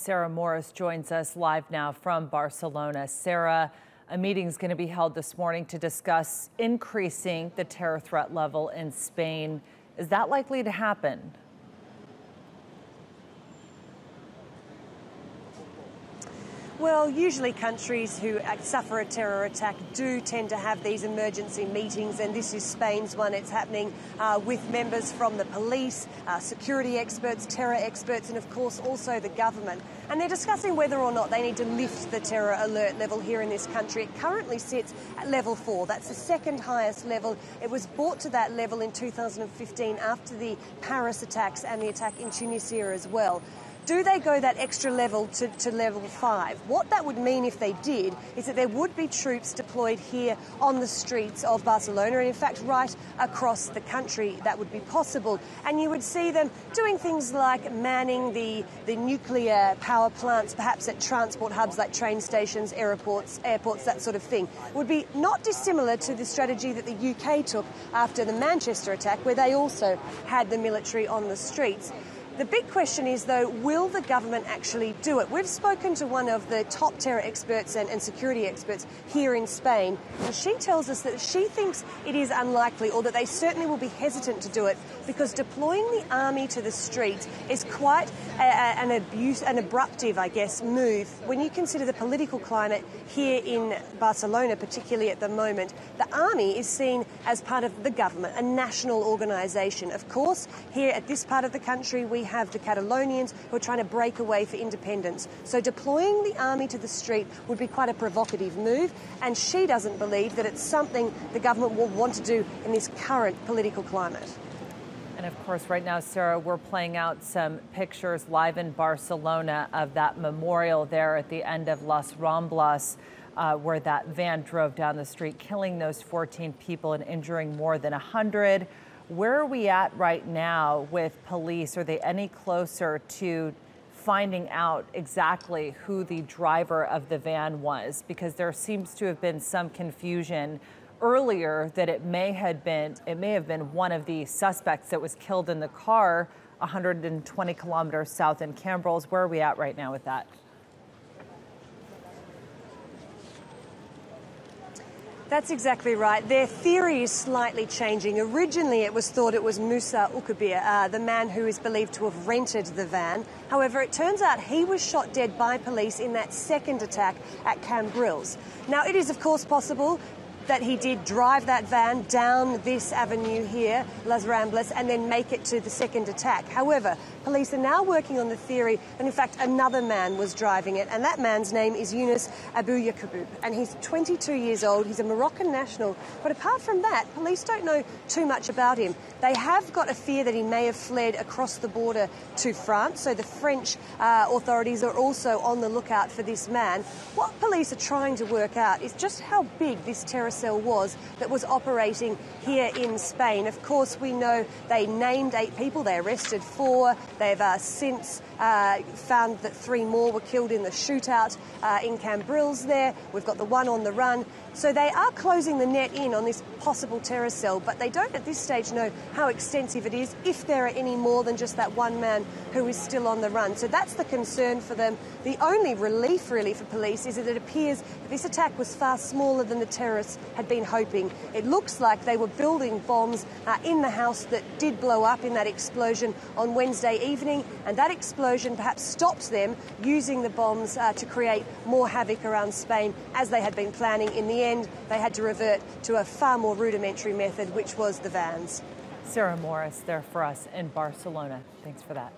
Sarah Morice joins us live now from Barcelona. Sarah, a meeting is going to be held this morning to discuss increasing the terror threat level in Spain. Is that likely to happen? Well, usually countries who suffer a terror attack do tend to have these emergency meetings, and this is Spain's one. It's happening with members from the police, security experts, terror experts, and of course also the government. And they're discussing whether or not they need to lift the terror alert level here in this country. It currently sits at level 4. That's the second highest level. It was brought to that level in 2015 after the Paris attacks and the attack in Tunisia as well. Do they go that extra level to level 5? What that would mean if they did is that there would be troops deployed here on the streets of Barcelona, and in fact right across the country that would be possible. And you would see them doing things like manning the nuclear power plants, perhaps at transport hubs like train stations, airports, that sort of thing. It would be not dissimilar to the strategy that the UK took after the Manchester attack, where they also had the military on the streets. The big question is, though, will the government actually do it? We've spoken to one of the top terror experts and security experts here in Spain, and she tells us that she thinks it is unlikely, or that they certainly will be hesitant to do it, because deploying the army to the streets is quite an abruptive, I guess, move. When you consider the political climate here in Barcelona, particularly at the moment, the army is seen as part of the government, a national organisation. Of course, here at this part of the country, we have the Catalonians who are trying to break away for independence. So deploying the army to the street would be quite a provocative move, and she doesn't believe that it's something the government will want to do in this current political climate. And of course, right now, Sarah, we're playing out some pictures live in Barcelona of that memorial there at the end of Las Ramblas, where that van drove down the street, killing those 14 people and injuring more than 100. Where are we at right now with police? Are they any closer to finding out exactly who the driver of the van was? Because there seems to have been some confusion earlier that it may have been one of the suspects that was killed in the car 120 kilometers south in Cambrils. Where are we at right now with that? That's exactly right. Their theory is slightly changing. Originally, it was thought it was Moussa Oukabir, the man who is believed to have rented the van. However, it turns out he was shot dead by police in that second attack at Cambrils. Now, it is, of course, possible that he did drive that van down this avenue here, Las Ramblas, and then make it to the second attack. However, police are now working on the theory that, in fact, another man was driving it, and that man's name is Yunus Abu Yaqub, and he's 22 years old. He's a Moroccan national, but apart from that, police don't know too much about him. They have got a fear that he may have fled across the border to France, so the French authorities are also on the lookout for this man. What police are trying to work out is just how big this terror cell was that was operating here in Spain. Of course, we know they named 8 people, they arrested 4. They've since found that 3 more were killed in the shootout in Cambrils there. We've got the one on the run. So they are closing the net in on this possible terror cell, but they don't at this stage know how extensive it is, if there are any more than just that one man who is still on the run. So that's the concern for them. The only relief really for police is that it appears that this attack was far smaller than the terrorists had been hoping. It looks like they were building bombs in the house that did blow up in that explosion on Wednesday evening, and that explosion perhaps stopped them using the bombs to create more havoc around Spain as they had been planning. In the end, they had to revert to a far more rudimentary method, which was the vans. Sarah Morice there for us in Barcelona. Thanks for that.